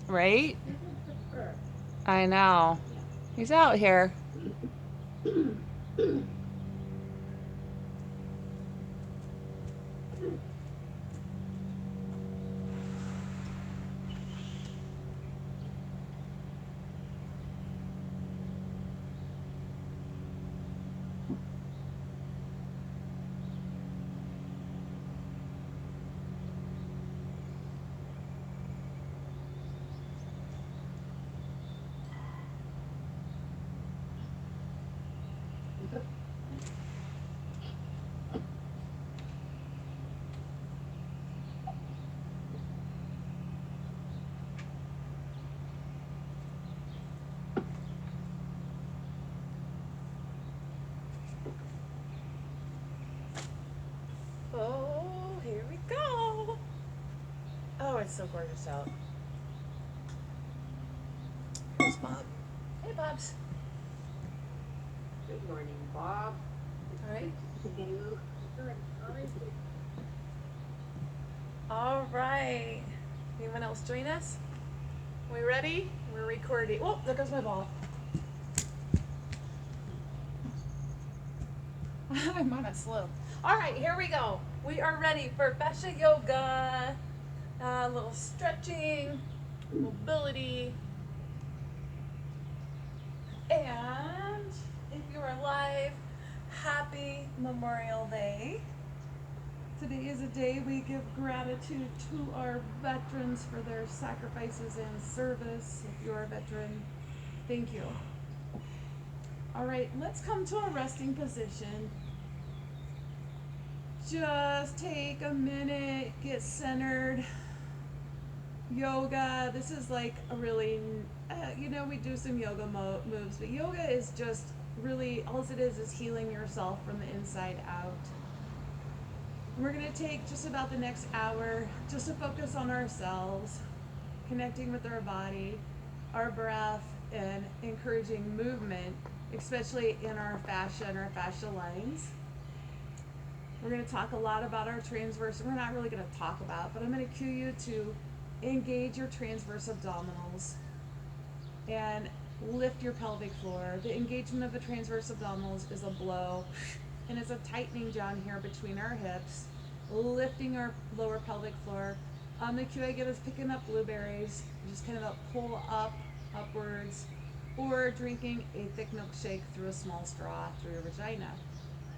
Right? I know. He's out here. Oh, here we go. Oh, it's so gorgeous out. Here's Bob. Hey, Bobs. Good morning, Bob. All right. You. All right. Anyone else join us? We ready? We're recording. Oh, there goes my ball. I'm on a slope. All right, here we go. We are ready for Fascia Yoga. A little stretching, mobility. And if you are live, happy Memorial Day. Today is a day we give gratitude to our veterans for their sacrifices and service. If you're a veteran, thank you. All right, let's come to a resting position. Just take a minute, get centered. Yoga, this is like a really, we do some yoga moves, but yoga is just really, all it is healing yourself from the inside out. We're going to take just about the next hour just to focus on ourselves, connecting with our body, our breath, and encouraging movement, especially in our fascia and our fascia lines. We're going to talk a lot about our transverse. We're not really going to talk about, but I'm going to cue you to engage your transverse abdominals and lift your pelvic floor. The engagement of the transverse abdominals is a blow, and it's a tightening down here between our hips, lifting our lower pelvic floor. The cue I give is picking up blueberries, just kind of a pull up, upwards, or drinking a thick milkshake through a small straw through your vagina.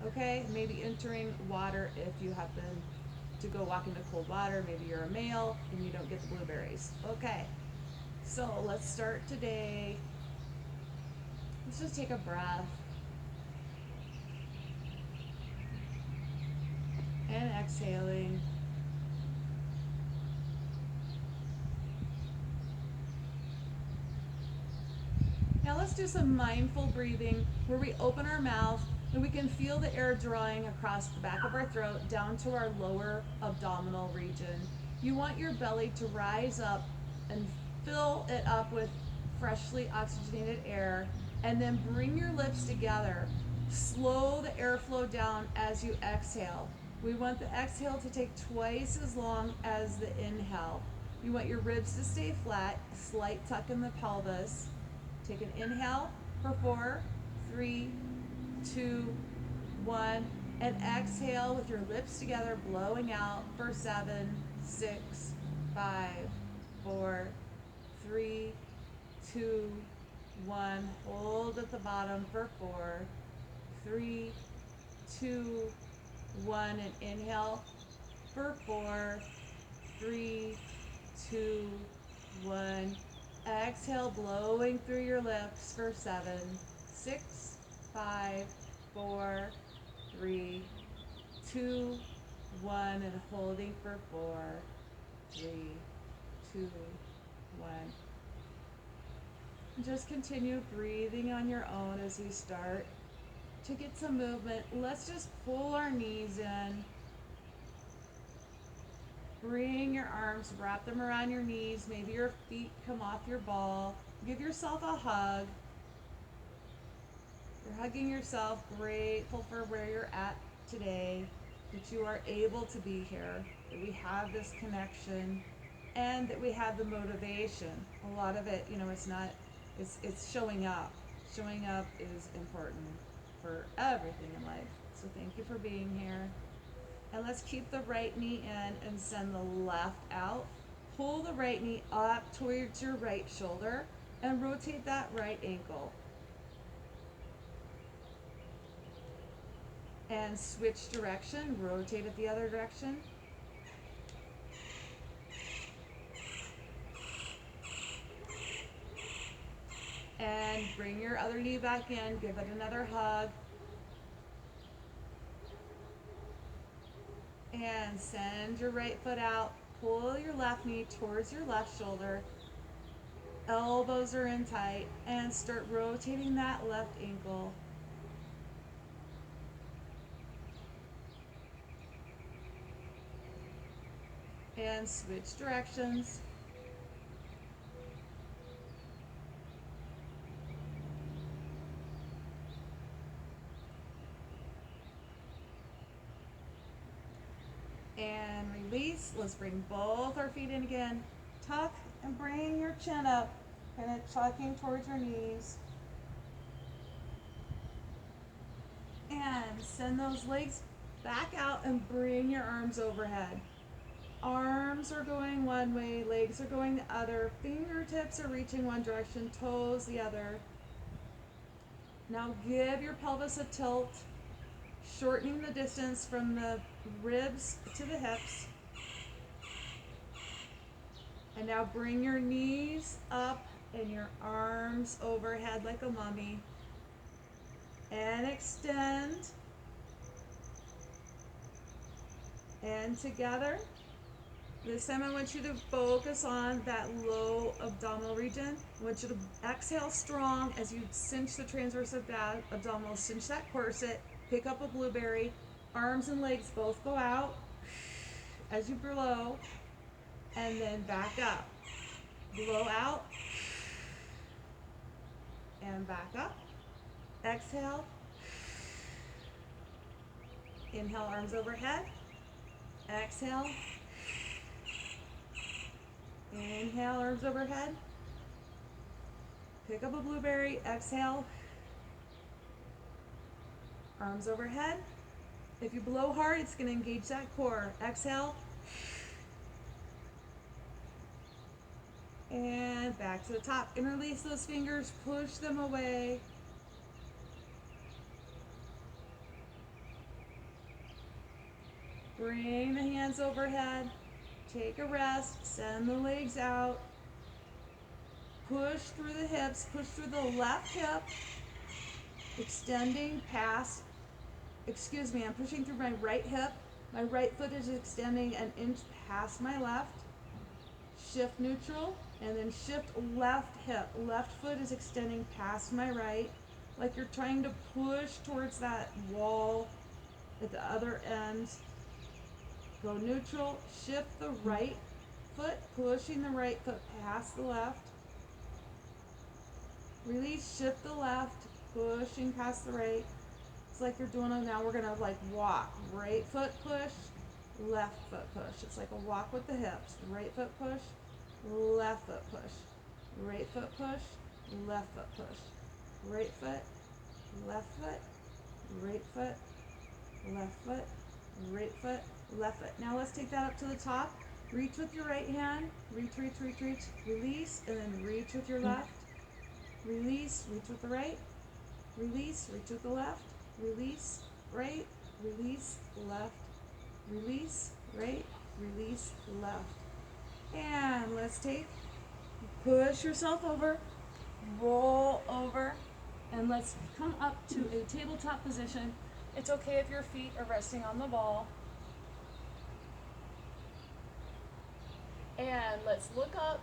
Okay, maybe entering water if you happen to go walk into cold water. Maybe you're a male and you don't get the blueberries. Okay, so let's start today. Let's just take a breath. And exhaling. Now let's do some mindful breathing where we open our mouth and we can feel the air drawing across the back of our throat down to our lower abdominal region. You want your belly to rise up and fill it up with freshly oxygenated air, and then bring your lips together. Slow the airflow down as you exhale. We want the exhale to take twice as long as the inhale. You want your ribs to stay flat, slight tuck in the pelvis. Take an inhale for 4, 3, 2, 1, and exhale with your lips together, blowing out for 7, 6, 5, 4, 3, 2, 1. Hold at the bottom for 4, 3, 2, 1, and inhale for 4, 3, 2, 1. Exhale, blowing through your lips for 7, 6, 5, 4, 3, 2, 1, and holding for 4, 3, 2, 1. Just continue breathing on your own as we start to get some movement. Let's just pull our knees in. Bring your arms, wrap them around your knees. Maybe your feet come off your ball. Give yourself a hug. You're hugging yourself, grateful for where you're at today, that you are able to be here, that we have this connection. and that we have the motivation. A lot of it, it's showing up. Showing up is important for everything in life. So thank you for being here. And let's keep the right knee in and send the left out. Pull the right knee up towards your right shoulder and rotate that right ankle. And switch direction, rotate it the other direction. And bring your other knee back in, give it another hug. And send your right foot out, pull your left knee towards your left shoulder. Elbows are in tight, and start rotating that left ankle. And switch directions. And release. Let's bring both our feet in again. Tuck and bring your chin up, kind of tucking towards your knees. And send those legs back out and bring your arms overhead. Arms are going one way, legs are going the other, fingertips are reaching one direction, toes the other. Now give your pelvis a tilt, shortening the distance from the ribs to the hips. And now bring your knees up and your arms overhead like a mummy. And extend. And together. This time I want you to focus on that low abdominal region. I want you to exhale strong as you cinch the transverse abdominal, cinch that corset, pick up a blueberry, arms and legs both go out as you blow, and then back up. Blow out, and back up. Exhale. Inhale, arms overhead. Exhale. Inhale, arms overhead. Pick up a blueberry, exhale. Arms overhead. If you blow hard, it's going to engage that core. Exhale. And back to the top. And release those fingers, push them away. Bring the hands overhead. Take a rest, send the legs out, push through the hips, push through the left hip, extending past, I'm pushing through my right hip, my right foot is extending an inch past my left, shift neutral, and then shift left hip, left foot is extending past my right, like you're trying to push towards that wall at the other end. Go neutral, shift the right foot, pushing the right foot past the left. Release, shift the left, pushing past the right. It's like you're doing it now. We're gonna walk. Right foot push, left foot push. It's like a walk with the hips. Right foot push, left foot push. Right foot push, left foot push. Right foot, left foot, right foot, left foot, right foot, left foot. Now let's take that up to the top. Reach with your right hand. Reach, reach, reach, reach. Release, and then reach with your left. Release, reach with the right. Release, reach with the left. Release, right. Release, left. Release, right. Release, left. And let's push yourself over, roll over, and let's come up to a tabletop position. It's okay if your feet are resting on the ball. And let's look up,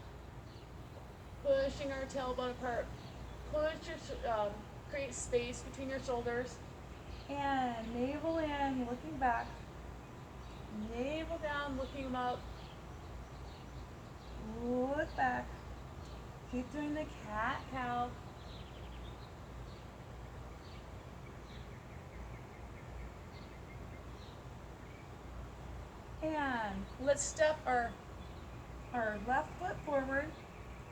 pushing our tailbone apart. Create space between your shoulders. And navel in, looking back. Navel down, looking up. Look back. Keep doing the cat-cow. And let's step our our left foot forward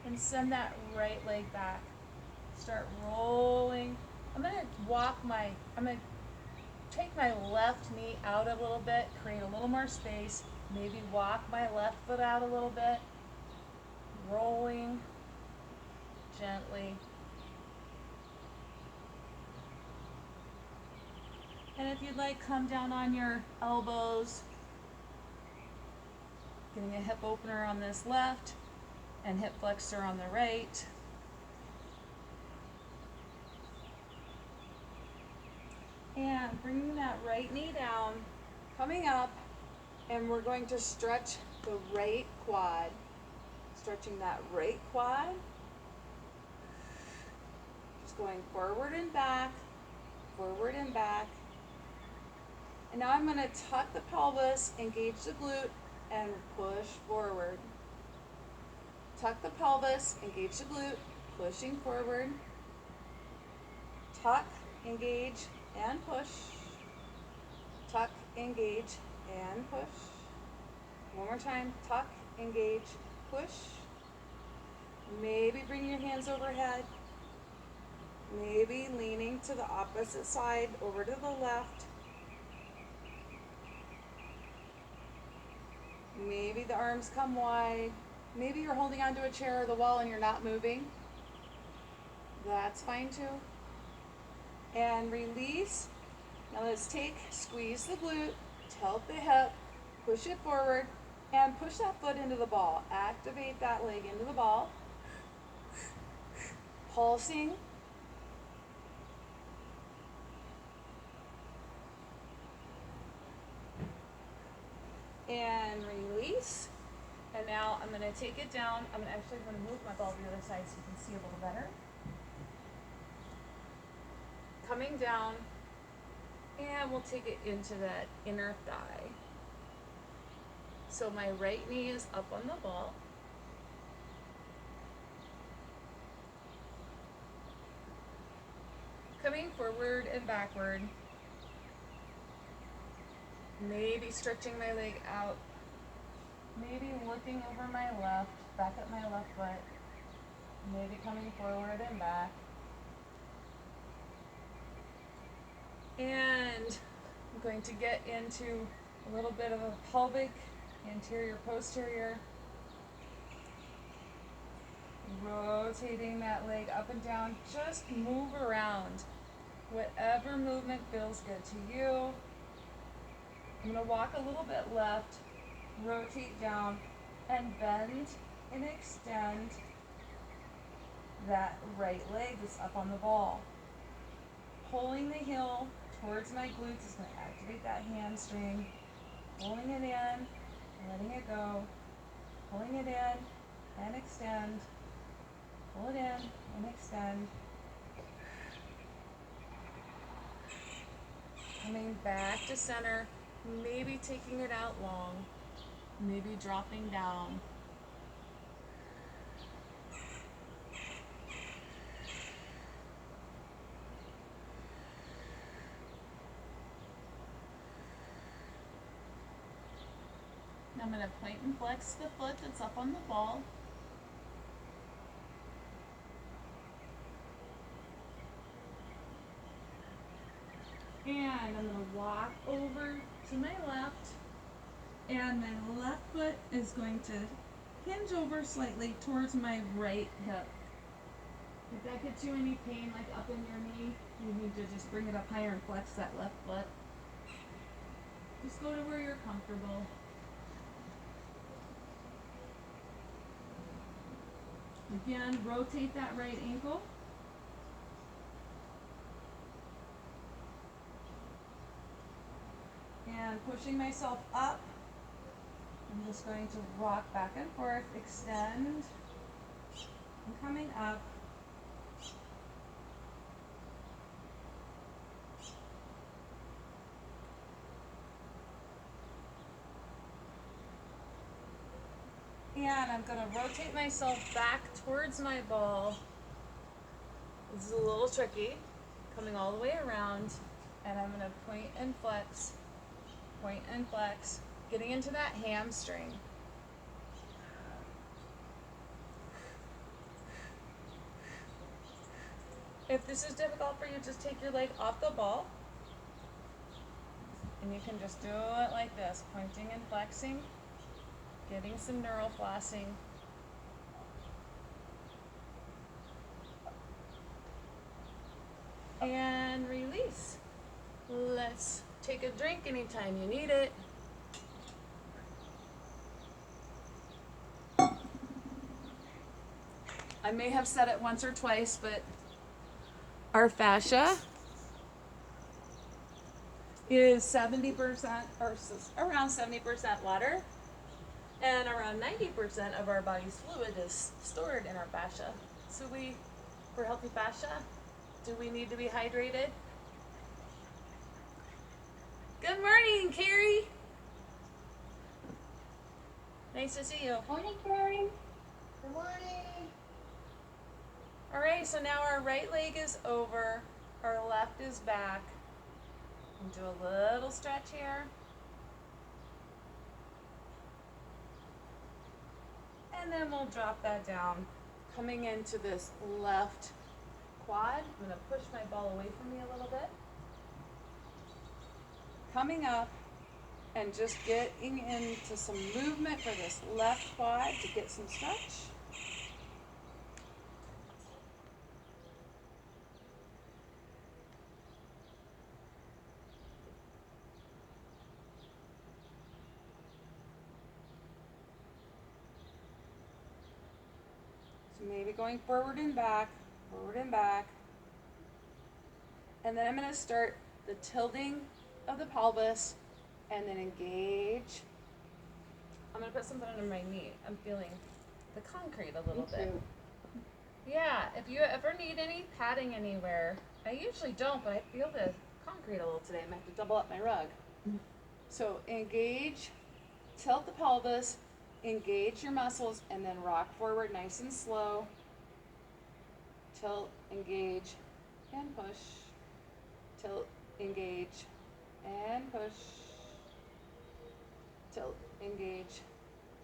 and send that right leg back. Start rolling. I'm going to take my left knee out a little bit, create a little more space, maybe walk my left foot out a little bit, rolling gently. And if you'd like, come down on your elbows, getting a hip opener on this left and hip flexor on the right. And bringing that right knee down, coming up, and we're going to stretch the right quad. Stretching that right quad. Just going forward and back, forward and back. And now I'm going to tuck the pelvis, engage the glute, and push forward. Tuck the pelvis, engage the glute, pushing forward. Tuck, engage, and push. Tuck, engage, and push. One more time. Tuck, engage, push. Maybe bring your hands overhead. Maybe leaning to the opposite side, over to the left. Maybe the arms come wide. Maybe you're holding onto a chair or the wall and you're not moving. That's fine too. And release. Now let's squeeze the glute, tilt the hip, push it forward, and push that foot into the ball. Activate that leg into the ball. Pulsing. And release. And now I'm going to take it down. I'm actually going to move my ball to the other side so you can see a little better. Coming down, and we'll take it into that inner thigh. So my right knee is up on the ball. Coming forward and backward. Maybe stretching my leg out. Maybe looking over my left, back at my left foot. Maybe coming forward and back. And I'm going to get into a little bit of a pelvic, anterior, posterior. Rotating that leg up and down. Just move around. Whatever movement feels good to you. I'm going to walk a little bit left, rotate down, and bend and extend that right leg that's up on the ball. Pulling the heel towards my glutes is going to activate that hamstring. Pulling it in, letting it go. Pulling it in and extend. Pull it in and extend. Coming back to center. Maybe taking it out long, maybe dropping down. Now I'm going to point and flex the foot that's up on the ball. And I'm going to walk over to my left, and my left foot is going to hinge over slightly towards my right hip. If that gets you any pain, like up in your knee, you need to just bring it up higher and flex that left foot. Just go to where you're comfortable. Again, rotate that right ankle. And pushing myself up, I'm just going to rock back and forth, extend, and coming up. And I'm going to rotate myself back towards my ball. This is a little tricky, coming all the way around, and I'm going to point and flex. Point and flex, getting into that hamstring. If this is difficult for you, just take your leg off the ball. And you can just do it like this, pointing and flexing, getting some neural flossing. And release. Let's take a drink anytime you need it. I may have said it once or twice, but our fascia is 70% or around 70% water, and around 90% of our body's fluid is stored in our fascia. So for healthy fascia, do we need to be hydrated? Good morning, Carrie. Nice to see you. Morning, Carrie. Good morning. All right, so now our right leg is over, our left is back. And do a little stretch here. And then we'll drop that down, coming into this left quad. I'm gonna push my ball away from me a little bit. Coming up and just getting into some movement for this left quad to get some stretch. So maybe going forward and back, forward and back. And then I'm gonna start the tilting of the pelvis and then engage. I'm gonna put something under my knee. I'm feeling the concrete a little bit. Yeah, if you ever need any padding anywhere, I usually don't, but I feel the concrete a little today. I might have to double up my rug. So engage, tilt the pelvis, engage your muscles, and then rock forward nice and slow. Tilt, engage, and push. Tilt, engage, and push. Tilt, engage,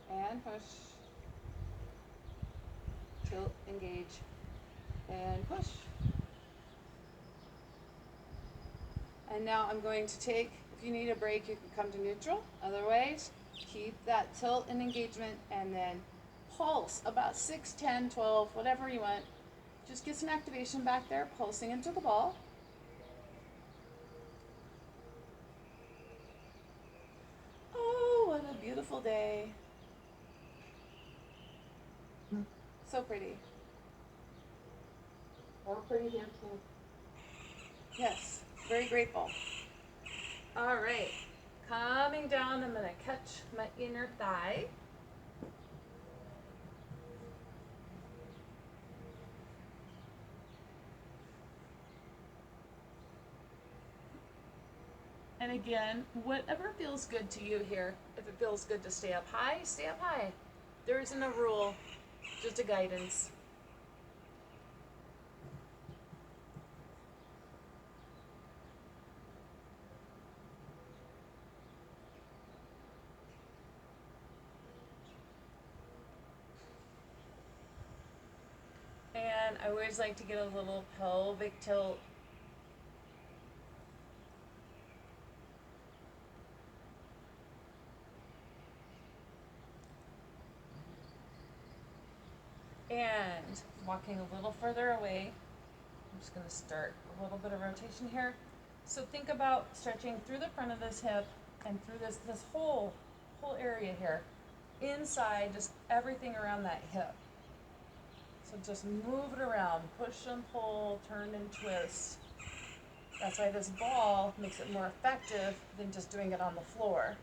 and push. Tilt, engage, and push. And now I'm going to take, if you need a break, you can come to neutral. Otherwise, keep that tilt and engagement and then pulse about 6, 10, 12, whatever you want. Just get some activation back there, pulsing into the ball. Oh, what a beautiful day. So pretty. All pretty handsome. Yes, very grateful. All right, coming down, I'm gonna catch my inner thigh. And again, whatever feels good to you here. If it feels good to stay up high, stay up high. There isn't a rule, just a guidance. And I always like to get a little pelvic tilt. And walking a little further away, I'm just going to start a little bit of rotation here. So think about stretching through the front of this hip and through this whole area here. Inside, just everything around that hip. So just move it around, push and pull, turn and twist. That's why this ball makes it more effective than just doing it on the floor,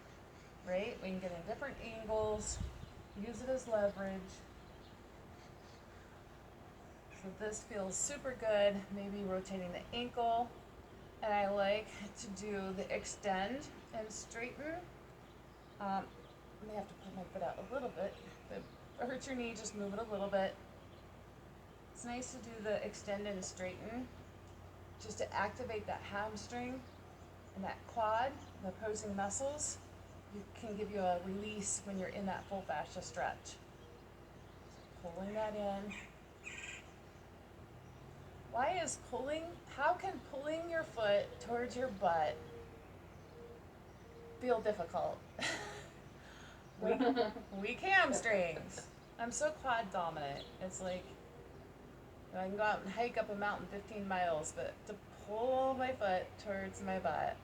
right? We can get in different angles, use it as leverage. So this feels super good, maybe rotating the ankle. And I like to do the extend and straighten. I may have to put my foot out a little bit. If it hurts your knee, just move it a little bit. It's nice to do the extend and straighten, just to activate that hamstring and that quad, the opposing muscles. It can give you a release when you're in that full fascia stretch. So pulling that in. how can pulling your foot towards your butt feel difficult? Weak hamstrings. I'm so quad dominant. It's like, I can go out and hike up a mountain 15 miles, but to pull my foot towards my butt,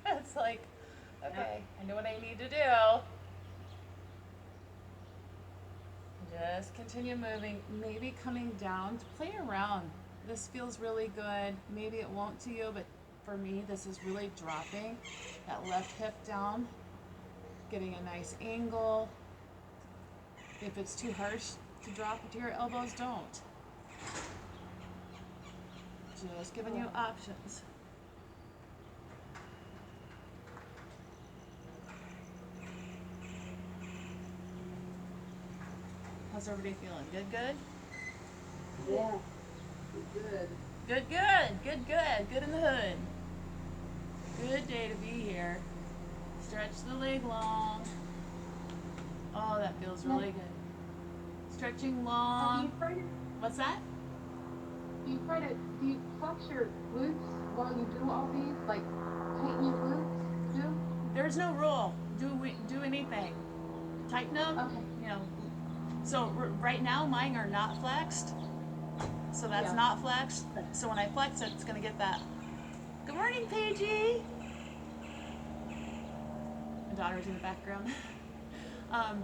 it's like, okay, I know what I need to do. Just continue moving, maybe coming down to play around. This feels really good. Maybe it won't to you, but for me, this is really dropping that left hip down, getting a nice angle. If it's too harsh to drop to your elbows, don't. Just giving you options. How's everybody feeling? Good? Yeah. Good. Good in the hood. Good day to be here. Stretch the leg long. Oh, that feels really good. Stretching long. What's that? Do you flex your glutes while you do all these? Like, tighten your glutes too? There's no rule. Do anything. Tighten them. Okay. You know. So right now mine are not flexed. So that's not flexed. So when I flex it, it's gonna get that. Good morning, Paigey. My daughter's in the background.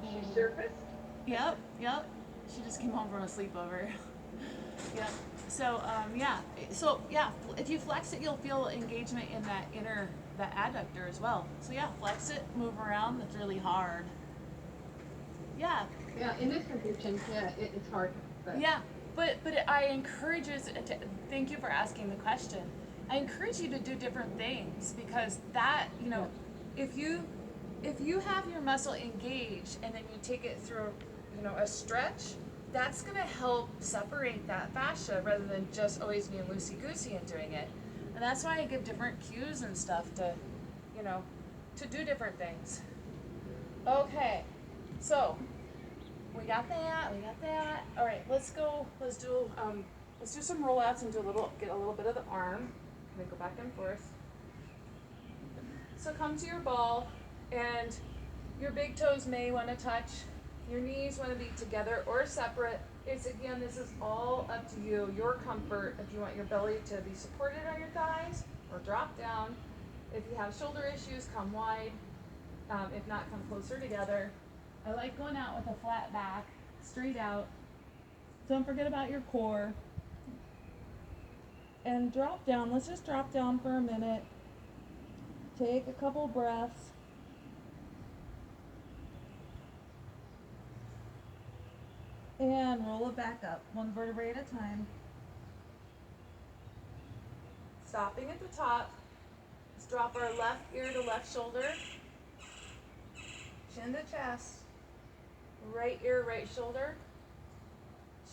She surfaced? Yep. She just came home from a sleepover. Yep. So if you flex it, you'll feel engagement in that adductor as well. So yeah, flex it, move around. That's really hard. Yeah. Yeah, in this position, it's hard. But. Yeah, but I encourage you to, thank you for asking the question. I encourage you to do different things because that, if you have your muscle engaged and then you take it through, a stretch, that's going to help separate that fascia rather than just always being loosey-goosey and doing it. And that's why I give different cues and stuff to do different things. Okay, so we got that. All right, let's do some rollouts and get a little bit of the arm. Then go back and forth. So come to your ball, and your big toes may want to touch. Your knees want to be together or separate. This is all up to you, your comfort. If you want your belly to be supported on your thighs or drop down. If you have shoulder issues, come wide. If not, come closer together. I like going out with a flat back, straight out. Don't forget about your core. And drop down. Let's just drop down for a minute. Take a couple breaths. And roll it back up, one vertebrae at a time. Stopping at the top. Let's drop our left ear to left shoulder. Chin to chest. Right ear, right shoulder.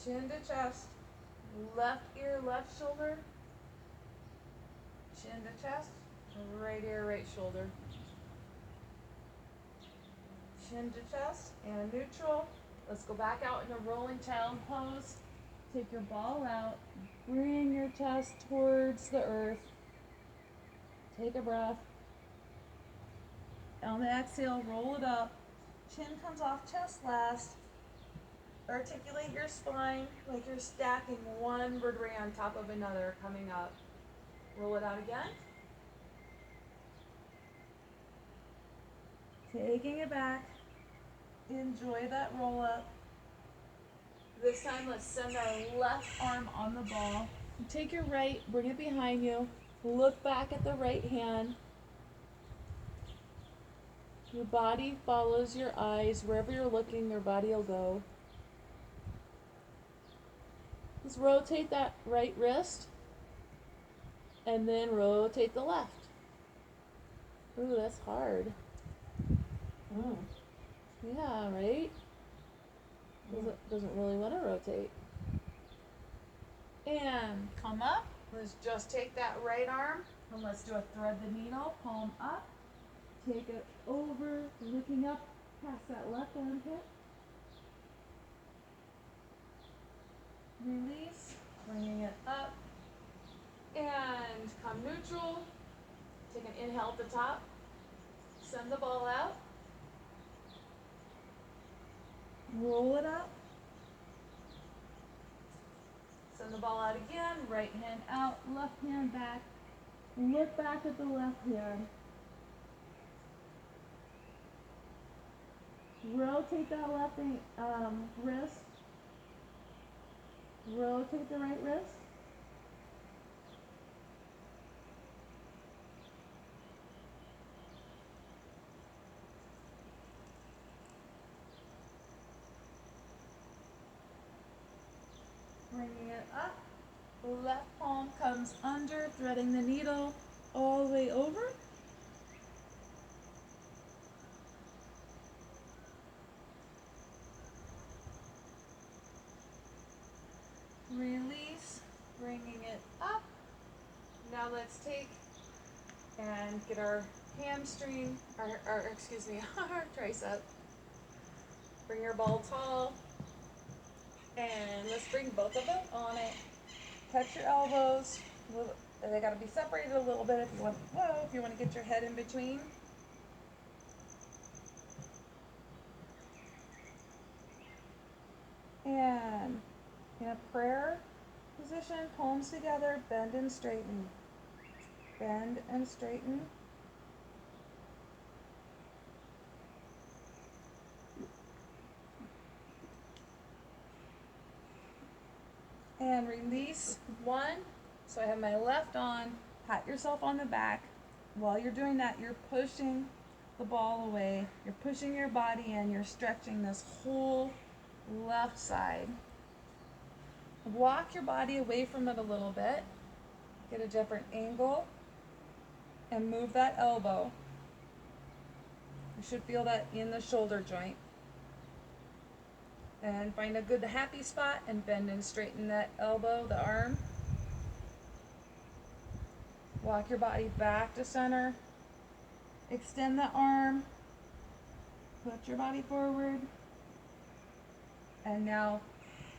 Chin to chest. Left ear, left shoulder. Chin to chest. Right ear, right shoulder. Chin to chest and neutral. Let's go back out in a rolling child pose. Take your ball out. Bring your chest towards the earth. Take a breath. On the exhale, roll it up. Chin comes off chest last. Articulate your spine like you're stacking one vertebrae on top of another coming up. Roll it out again. Taking it back. Enjoy that roll up. This time, let's send our left arm on the ball. Take your right, bring it behind you. Look back at the right hand. Your body follows your eyes. Wherever you're looking, your body will go. Just rotate that right wrist. And then rotate the left. Ooh, that's hard. Oh. Yeah, right? Doesn't really want to rotate. And come up. Let's just take that right arm and let's do a thread the needle, palm up. Take it over, looking up past that left armpit. Release, bringing it up, inhale at the top. Send the ball out. Roll it up. Send the ball out again. Right hand out, left hand back. Look back at the left hand. Rotate that left wrist. Rotate the right wrist. Bringing it up. Left palm comes under, threading the needle all the way over. Release, bringing it up. Now let's take and get our hamstring, our tricep. Bring your ball tall. And let's bring both of them on it. Touch your elbows. They got to be separated a little bit if you want. Whoa! If you want to get your head in between. And in a prayer position, palms together, bend and straighten. Bend and straighten. And release one. So I have my left on. Pat yourself on the back. While you're doing that, you're pushing the ball away. You're pushing your body in. You're stretching this whole left side. Walk your body away from it a little bit. Get a different angle. And move that elbow. You should feel that in the shoulder joint. And find a good happy spot and bend and straighten that elbow, the arm. Walk your body back to center. Extend the arm. Put your body forward. And now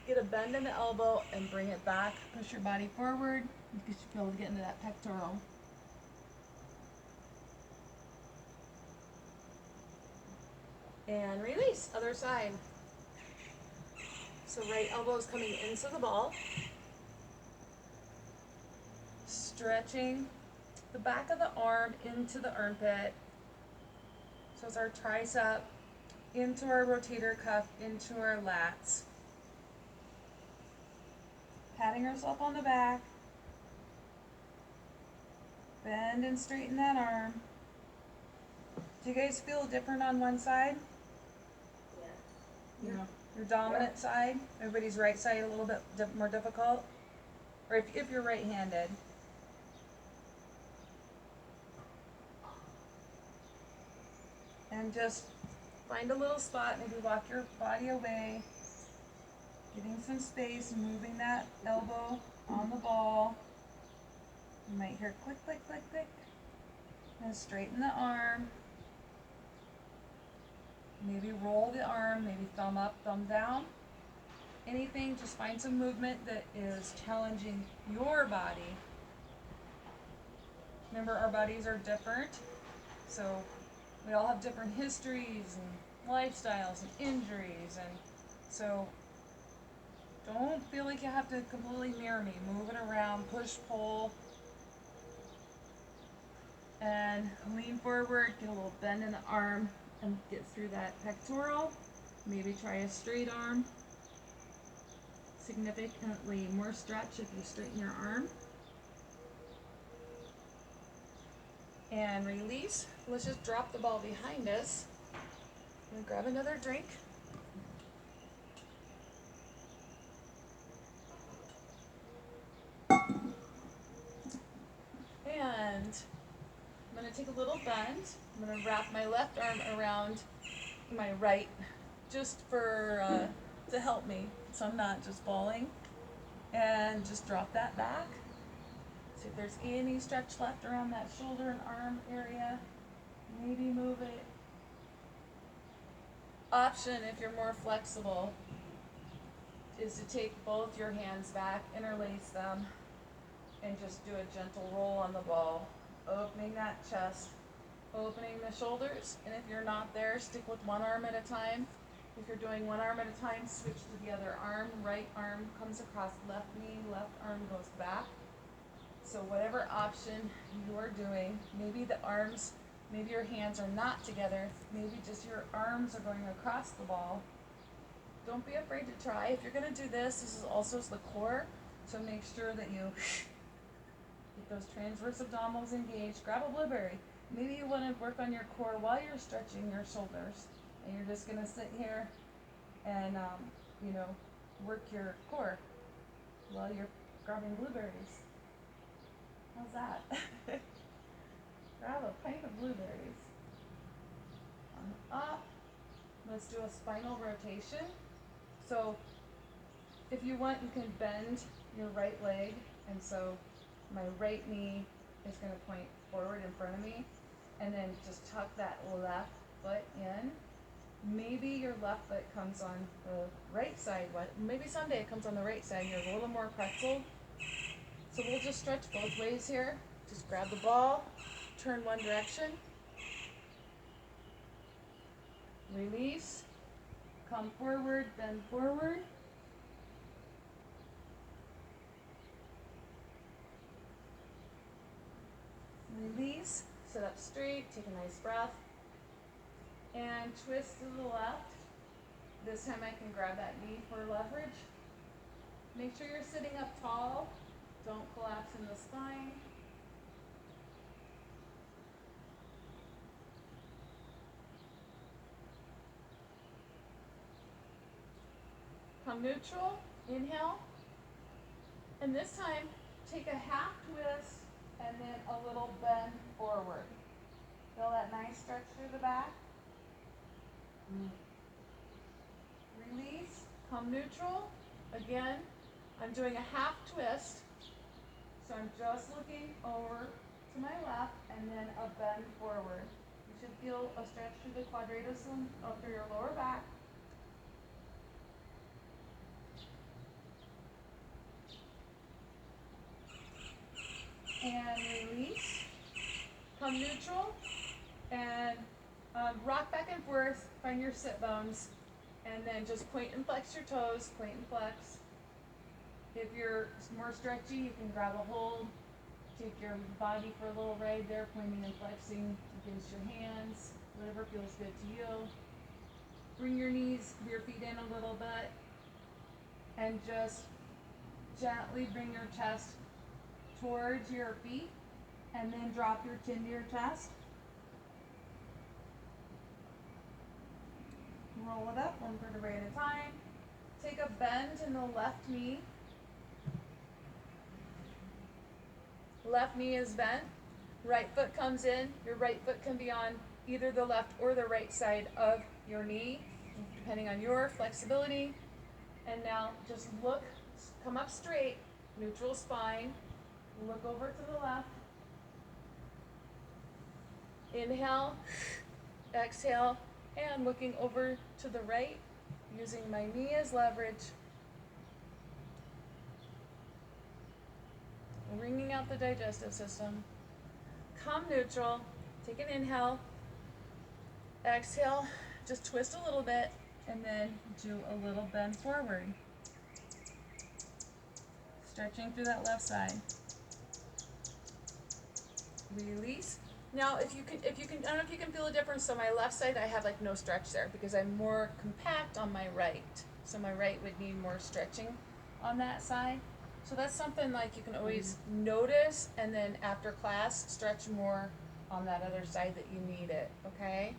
get a bend in the elbow and bring it back. Push your body forward. You should be able to get into that pectoral. And release, other side. So right elbow is coming into the ball. Stretching the back of the arm into the armpit. So it's our tricep, into our rotator cuff, into our lats. Patting yourself on the back. Bend and straighten that arm. Do you guys feel different on one side? Yeah. Your dominant side? Everybody's right side a little bit more difficult? Or if you're right-handed. And just find a little spot, maybe walk your body away, getting some space, moving that elbow on the ball. You might hear click, click, click, click. And straighten the arm. Maybe roll the arm, maybe thumb up, thumb down. Anything, just find some movement that is challenging your body. Remember, our bodies are different, so we all have different histories and lifestyles and injuries, and so don't feel like you have to completely mirror me. Move it around, push, pull, and lean forward, get a little bend in the arm, and get through that pectoral. Maybe try a straight arm. Significantly more stretch if you straighten your arm. And release. Let's just drop the ball behind us. I'm gonna grab another drink. And I'm gonna take a little bend. I'm gonna wrap my left arm around my right, just for to help me, so I'm not just falling. And just drop that back. See if there's any stretch left around that shoulder and arm area. Maybe move it. Option, if you're more flexible, is to take both your hands back, interlace them, and just do a gentle roll on the ball. opening that chest, opening the shoulders, and if you're not there, stick with one arm at a time. If you're doing one arm at a time, switch to the other arm. Right arm comes across left knee, left arm goes back. So whatever option you are doing, maybe the arms, maybe your hands are not together, maybe just your arms are going across the ball. Don't be afraid to try. If you're going to do this, this is also the core, so make sure that you get those transverse abdominals engaged. Grab a blueberry. Maybe you want to work on your core while you're stretching your shoulders, and you're just going to sit here and work your core while you're grabbing blueberries. How's that? Grab a pint of blueberries. Up. Let's do a spinal rotation. So if you want, you can bend your right leg, and so my right knee is going to point forward in front of me, and then just tuck that left foot in. Maybe your left foot comes on the right side. Maybe someday it comes on the right side. You're a little more pretzel. So we'll just stretch both ways here. Just grab the ball, turn one direction, release, come forward, bend forward. Release, sit up straight, take a nice breath, and twist to the left. This time I can grab that knee for leverage. Make sure you're sitting up tall. Don't collapse in the spine. Come neutral, inhale. And this time, take a half twist and then a little bend forward. Feel that nice stretch through the back. Release, come neutral. Again, I'm doing a half twist. So I'm just looking over to my left and then a bend forward. You should feel a stretch through the quadratus through your lower back. And release. Come neutral and rock back and forth. Find your sit bones, and then just point and flex your toes. Point and flex. If you're more stretchy, you can grab a hold. Take your body for a little ride there, pointing and flexing against your hands. Whatever feels good to you. Bring your feet in a little bit, and just gently bring your chest towards your feet, and then drop your chin to your chest. Roll it up, one vertebrae at a time. Take a bend in the left knee. Left knee is bent. Right foot comes in. Your right foot can be on either the left or the right side of your knee, depending on your flexibility. And now just look, come up straight, neutral spine. Look over to the left. Inhale, exhale, and looking over to the right, using my knee as leverage. Wringing out the digestive system. Come neutral, take an inhale, exhale, just twist a little bit, and then do a little bend forward. Stretching through that left side. Release. Now, if you can, I don't know if you can feel a difference. So my left side, I have like no stretch there because I'm more compact on my right. So my right would need more stretching on that side. So that's something like you can always notice, and then after class, stretch more on that other side that you need it, okay?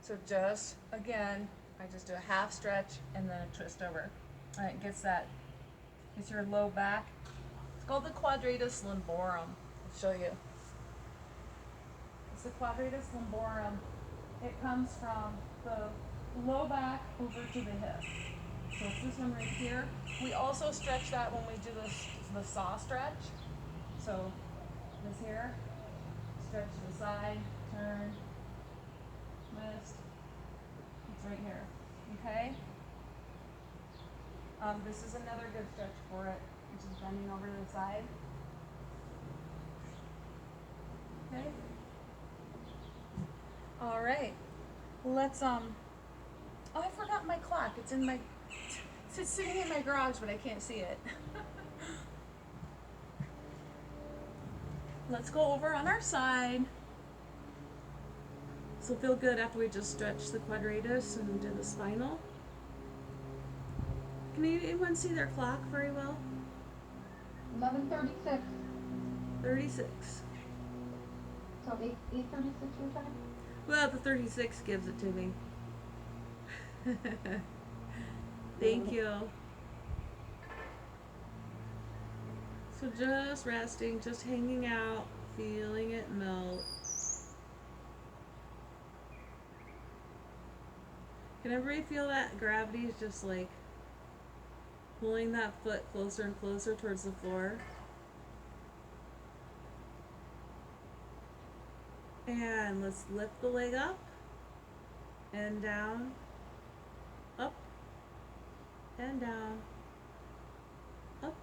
So just, again, I just do a half stretch and then a twist over. All right, gets your low back. It's called the quadratus lumborum. I'll show you. It's the quadratus lumborum. It comes from the low back over to the hip. So it's this one right here. We also stretch that when we do the saw stretch. So this here, stretch to the side, turn, twist. It's right here, okay? This is another good stretch for it, which is bending over to the side. Okay. All right. Let's oh, I forgot my clock. It's in my it's sitting in my garage, but I can't see it. Let's go over on our side. This will feel good after we just stretch the quadratus and do the spinal. Can anyone see their clock very well? 11:36. 36. So 8:36 your time? Well, the 36 gives it to me. Thank you. So just resting, just hanging out, feeling it melt. Can everybody feel that gravity is just like pulling that foot closer and closer towards the floor? And let's lift the leg up and down, up and down, up.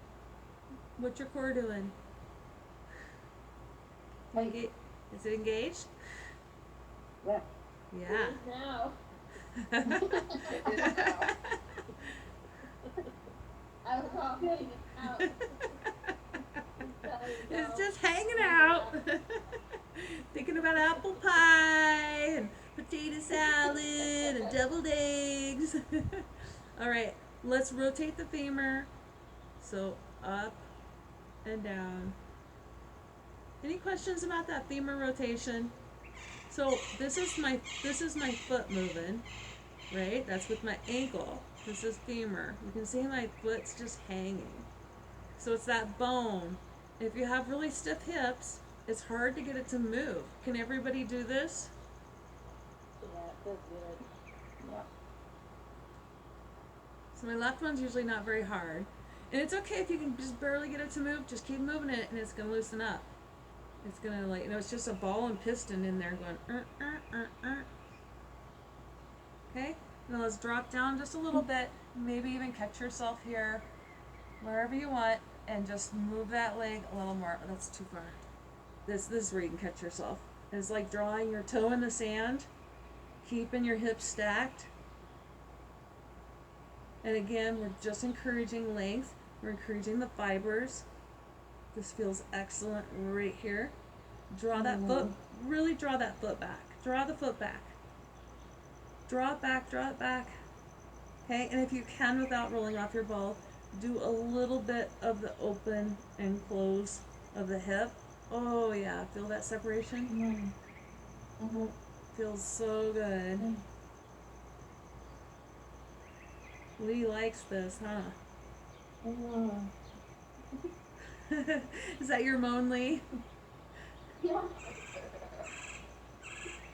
What's your core doing? Is it engaged? Yeah. Yeah. Now. I was all getting it out. It's just hanging out. Thinking about apple pie and potato salad and deviled eggs. All right, let's rotate the femur. So up and down. Any questions about that femur rotation? So this is my foot moving, right? That's with my ankle. This is femur. You can see my foot's just hanging. So it's that bone. If you have really stiff hips, it's hard to get it to move. Can everybody do this? Yeah, it feels good. Yeah. So my left one's usually not very hard. And it's okay if you can just barely get it to move. Just keep moving it and it's going to loosen up. It's going to, like, you know, it's just a ball and piston in there going, Okay? Now let's drop down just a little bit. Maybe even catch yourself here, wherever you want, and just move that leg a little more. Oh, that's too far. This is where you can catch yourself. It's like drawing your toe in the sand, keeping your hips stacked. And again, we're just encouraging length. We're encouraging the fibers. This feels excellent right here. Draw that foot, really draw that foot back. Draw the foot back. Draw it back, draw it back. Okay, and if you can, without rolling off your ball, do a little bit of the open and close of the hip. Oh yeah, feel that separation? Feels so good. Lee likes this, huh? Is that your moan, Lee? Yeah.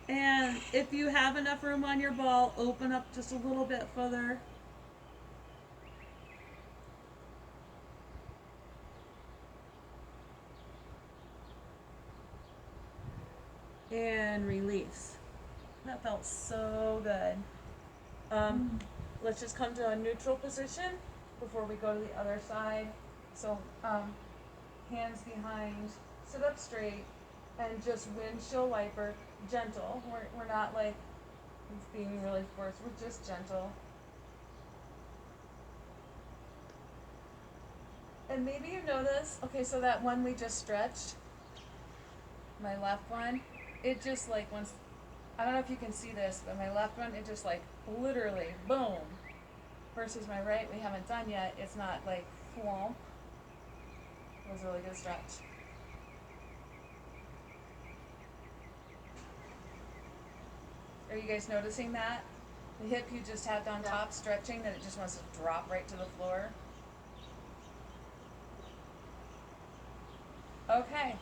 And if you have enough room on your ball, open up just a little bit further. And release. That felt so good. Let's just come to a neutral position before we go to the other side. So hands behind, sit up straight, and just windshield wiper, gentle. We're not like being really forced, we're just gentle. And maybe you notice, okay, so that one we just stretched, my left one, it just like once, I don't know if you can see this, but my left one, it just like literally boom. Versus my right, we haven't done yet. It's not like whomp. It was a really good stretch. Are you guys noticing that? The hip you just had on top stretching, that it just wants to drop right to the floor. Okay.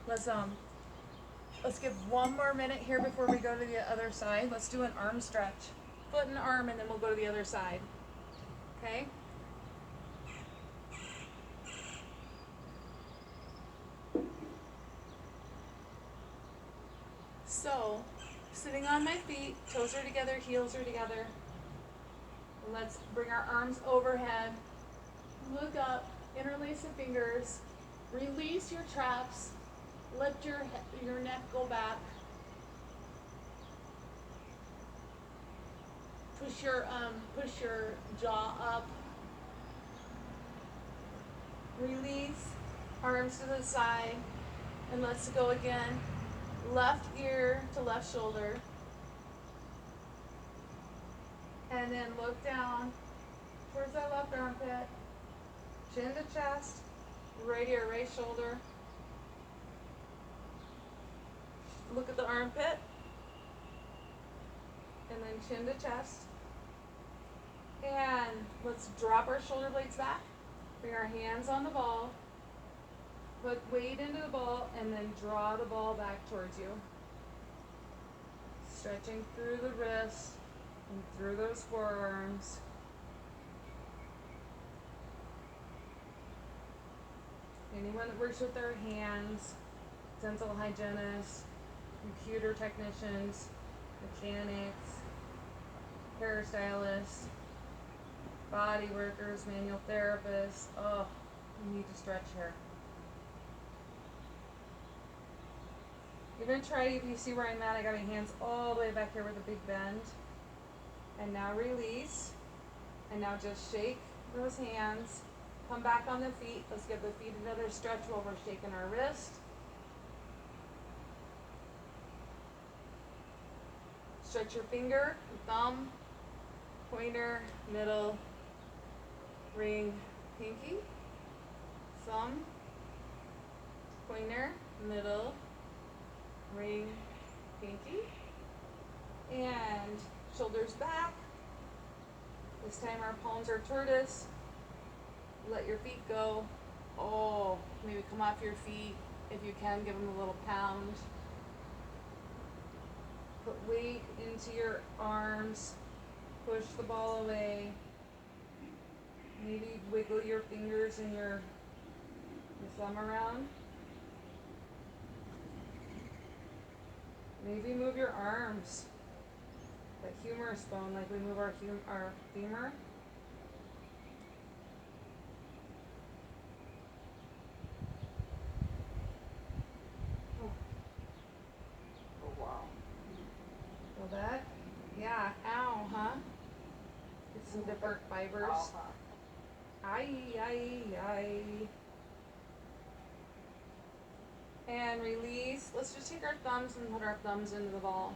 Let's give one more minute here before we go to the other side. Let's do an arm stretch. Foot and arm, and then we'll go to the other side. Okay? So, sitting on my feet, toes are together, heels are together. Let's bring our arms overhead. Look up, interlace the fingers, release your traps, Let your neck go back. Push your jaw up. Release, arms to the side, and let's go again. Left ear to left shoulder. And then look down towards that left armpit. Chin to chest, right ear, right shoulder. Look at the armpit. And then chin to chest. And let's drop our shoulder blades back. Bring our hands on the ball. Put weight into the ball and then draw the ball back towards you. Stretching through the wrists and through those forearms. Anyone that works with their hands, dental hygienists, computer technicians, mechanics, hairstylists, body workers, manual therapists. Oh, you need to stretch here. Even try, if you see where I'm at, I got my hands all the way back here with a big bend. And now release. And now just shake those hands. Come back on the feet. Let's give the feet another stretch while we're shaking our wrist. Stretch your finger, thumb, pointer, middle, ring, pinky, thumb, pointer, middle, ring, pinky, and shoulders back. This time our palms are tortoise. Let your feet go. Oh, maybe come off your feet. If you can, give them a little pound. Put weight into your arms. Push the ball away. Maybe wiggle your fingers and your thumb around. Maybe move your arms. That humerus bone, like we move our femur. Oh wow. Feel that? Yeah, ow, huh? Get some different fibers. Aye. And release. Let's just take our thumbs and put our thumbs into the ball.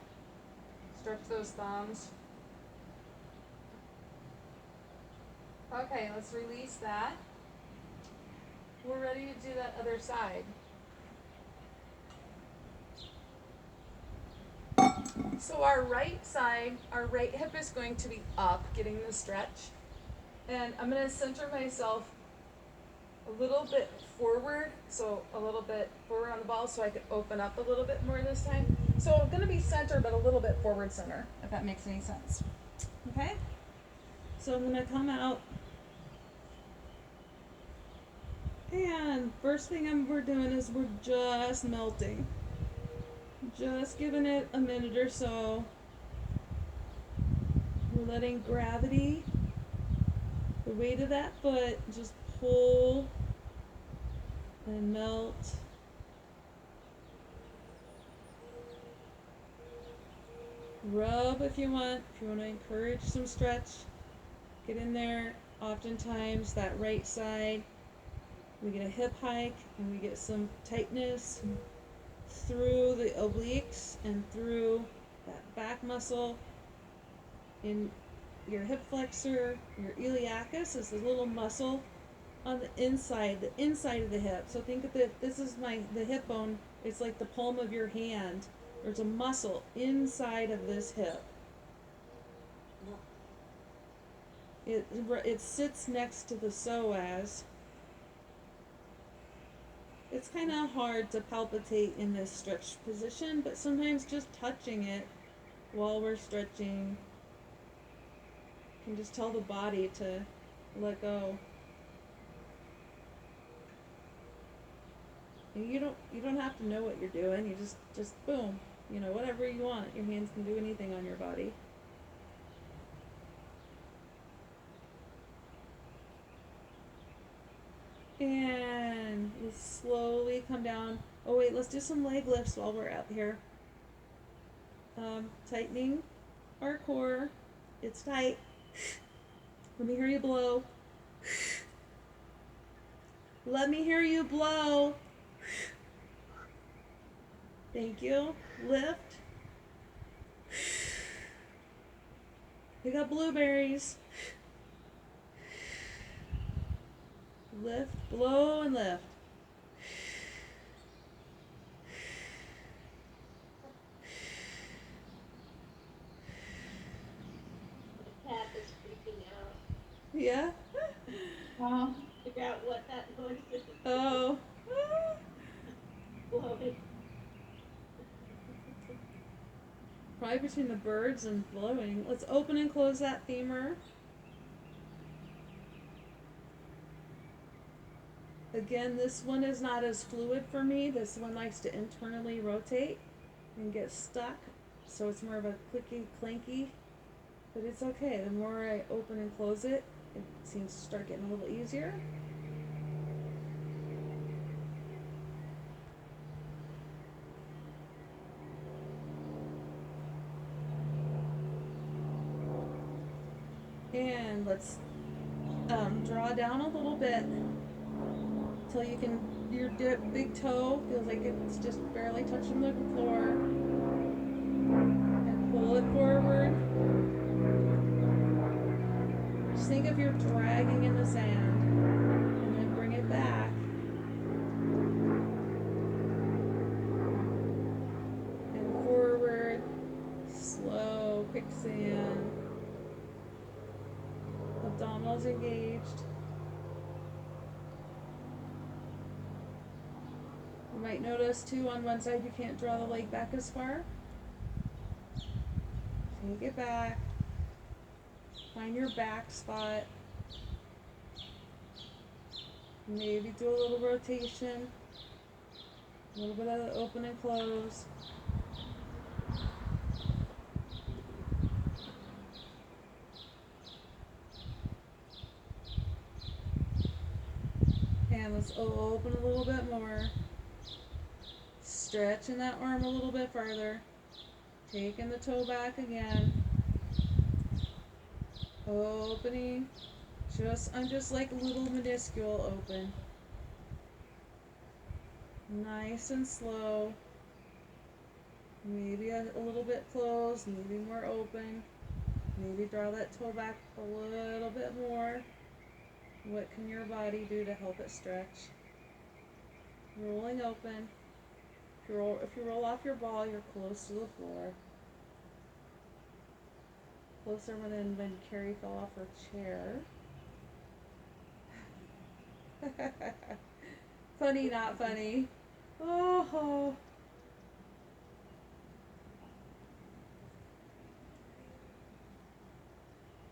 Stretch those thumbs. Okay, let's release that. We're ready to do that other side. So our right side, our right hip is going to be up, getting the stretch. And I'm going to center myself a little bit forward, so a little bit forward on the ball so I could open up a little bit more this time. So I'm going to be centered, but a little bit forward center, if that makes any sense. Okay? So I'm going to come out. And first thing we're doing is we're just melting. Just giving it a minute or so. We're letting gravity, the weight of that foot, just pull and melt. Rub if you want to encourage some stretch. Get in there. Oftentimes that right side, we get a hip hike and we get some tightness through the obliques and through that back muscle. In your hip flexor, your iliacus is a little muscle on the inside of the hip. So think of this is the hip bone. It's like the palm of your hand. There's a muscle inside of this hip. It sits next to the psoas. It's kind of hard to palpitate in this stretch position, but sometimes just touching it while we're stretching can just tell the body to let go. And you don't have to know what you're doing. You just boom, whatever you want. Your hands can do anything on your body. And we slowly slowly come down. Oh wait, let's do some leg lifts while we're up here. Tightening our core. It's tight. Let me hear you blow. Let me hear you blow. Thank you. Lift. Pick up blueberries. Lift, blow, and lift. The cat is freaking out. Yeah? Figure out what that noise is. Oh. Blowing. Probably between the birds and blowing. Let's open and close that femur. Again, this one is not as fluid for me. This one likes to internally rotate and get stuck. So it's more of a clicky, clanky. But it's okay. The more I open and close it, it seems to start getting a little easier. And let's draw down a little bit until you can, your big toe feels like it's just barely touching the floor. And pull it forward. Just think if you're dragging in the sand. And then bring it back. And forward. Slow, quicksand. Abdominals engaged. You might notice too on one side you can't draw the leg back as far. Take it back. Find your back spot. Maybe do a little rotation. A little bit of open and close. And let's open a little bit more. Stretching that arm a little bit farther. Taking the toe back again. Opening. I'm just like a little minuscule open. Nice and slow. Maybe a little bit closed, maybe more open. Maybe draw that toe back a little bit more. What can your body do to help it stretch? Rolling open. If you roll off your ball, you're close to the floor. Closer than when Carrie fell off her chair. Funny, not funny. Oh.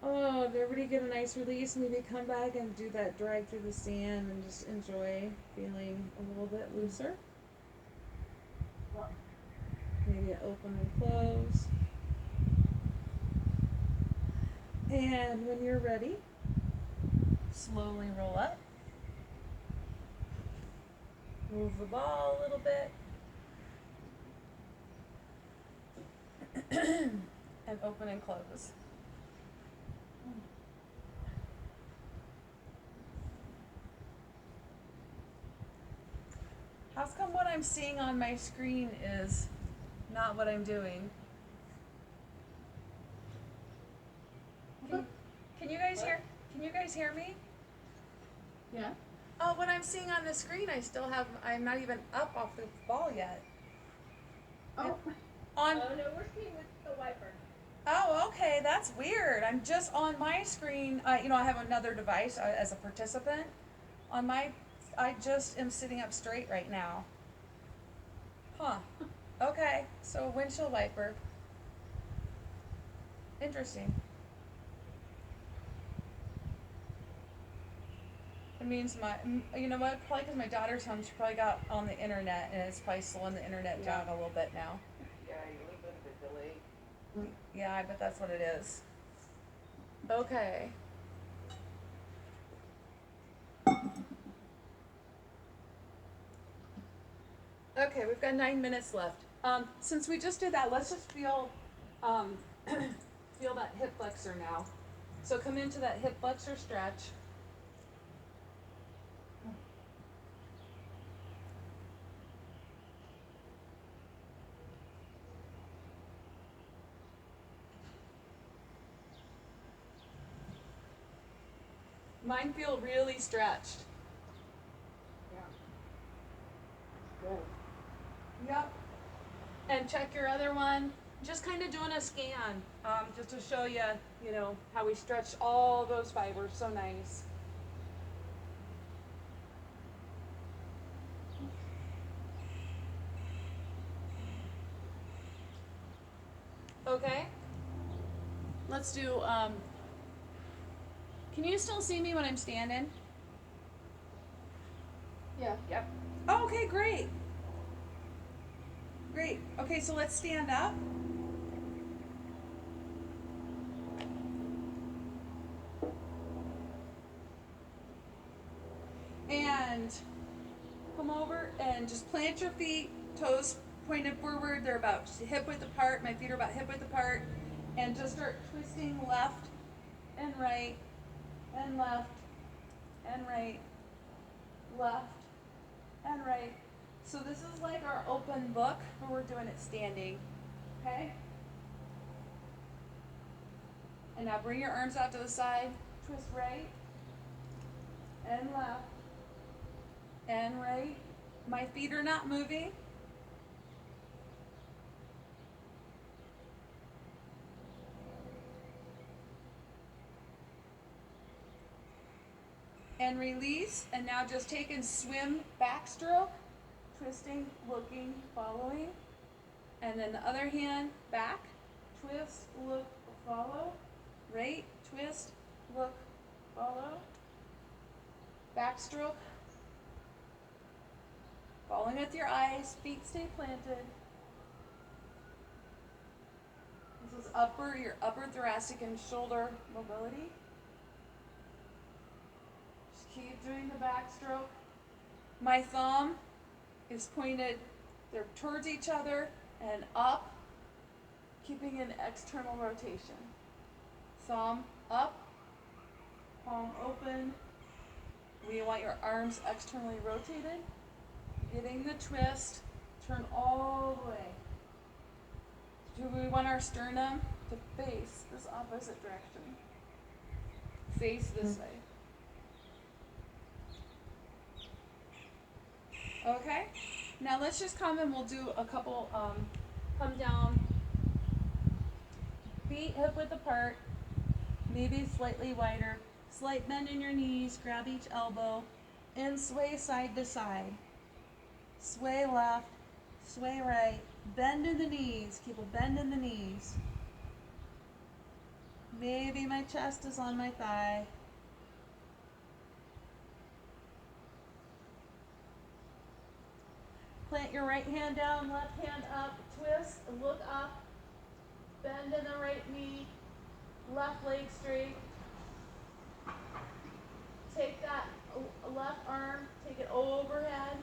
Oh, did everybody get a nice release? Maybe come back and do that drag through the sand and just enjoy feeling a little bit looser. Maybe open and close. And when you're ready, slowly roll up. Move the ball a little bit. And open and close. How come what I'm seeing on my screen is not what I'm doing? Can you guys hear? Can you guys hear me? Yeah. Oh, what I'm seeing on the screen, I'm not even up off the ball yet. Oh. On. Oh no, we're seeing with the wiper. Oh, okay, that's weird. I'm just on my screen. I have another device as a participant. I just am sitting up straight right now. Huh. Okay, so windshield wiper. Interesting. It means you know what? Probably because my daughter's home, she probably got on the internet, and it's probably slowing the internet down a little bit now. Yeah, a little bit of a delay. Yeah, I bet that's what it is. Okay. Okay, we've got 9 minutes left. Since we just did that, let's just feel feel that hip flexor now. So come into that hip flexor stretch. Mine feel really stretched. Yeah. Good. Yep. And check your other one. Just kind of doing a scan, just to show you, you know, how we stretch all those fibers. So nice. Okay. Let's do. Can you still see me when I'm standing? Yeah. Yep. Oh, okay, great. Great. Okay, so let's stand up. And come over and just plant your feet, toes pointed forward. They're about hip width apart. My feet are about hip width apart. And just start twisting left and right and left and right, left and right. So this is like our open book, but we're doing it standing, okay? And now bring your arms out to the side, twist right and left and right. My feet are not moving. And release, and now just take and swim backstroke, twisting, looking, following. And then the other hand, back, twist, look, follow. Right, twist, look, follow. Backstroke. Following with your eyes, feet stay planted. This is your upper thoracic and shoulder mobility. Just keep doing the backstroke. My thumb is pointed, they're towards each other and up, keeping an external rotation. Thumb up, palm open. We want your arms externally rotated. Getting the twist, turn all the way. Do we want our sternum to face this opposite direction? Face this way. Okay? Now let's just come and we'll do a couple, come down, feet hip width apart, maybe slightly wider, slight bend in your knees, grab each elbow, and sway side to side. Sway left, sway right, bend in the knees, keep a bend in the knees. Maybe my chest is on my thigh. Plant your right hand down, left hand up, twist, look up, bend in the right knee, left leg straight. Take that left arm, take it overhead,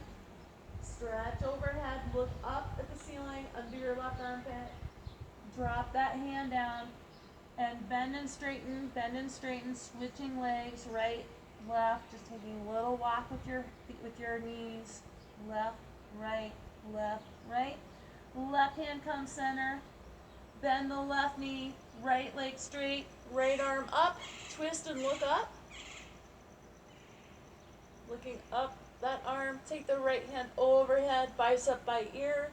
stretch overhead, look up at the ceiling, under your left armpit. Drop that hand down and bend and straighten, switching legs, right, left, just taking a little walk with your knees, left, right, left, right. Left hand comes center, bend the left knee, right leg straight, right arm up, twist and look up. Looking up that arm, take the right hand overhead, bicep by ear.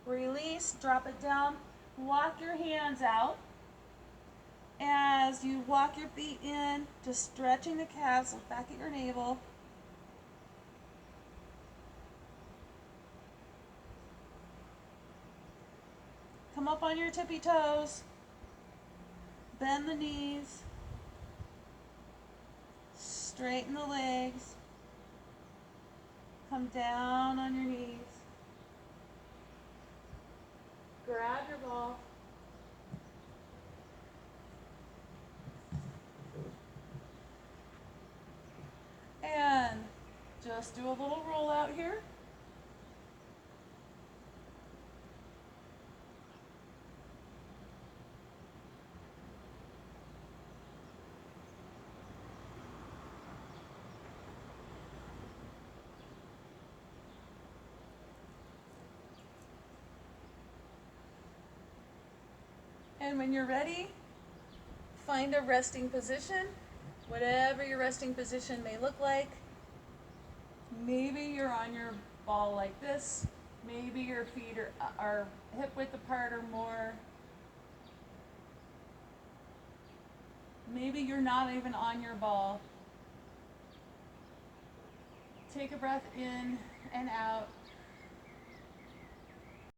Release, drop it down, walk your hands out. As you walk your feet in, just stretching the calves, look back at your navel. Come up on your tippy toes. Bend the knees. Straighten the legs. Come down on your knees. Grab your ball. And Let's do a little roll out here. And when you're ready, find a resting position, whatever your resting position may look like. Maybe you're on your ball like this. Maybe your feet are hip width apart or more. Maybe you're not even on your ball. Take a breath in and out.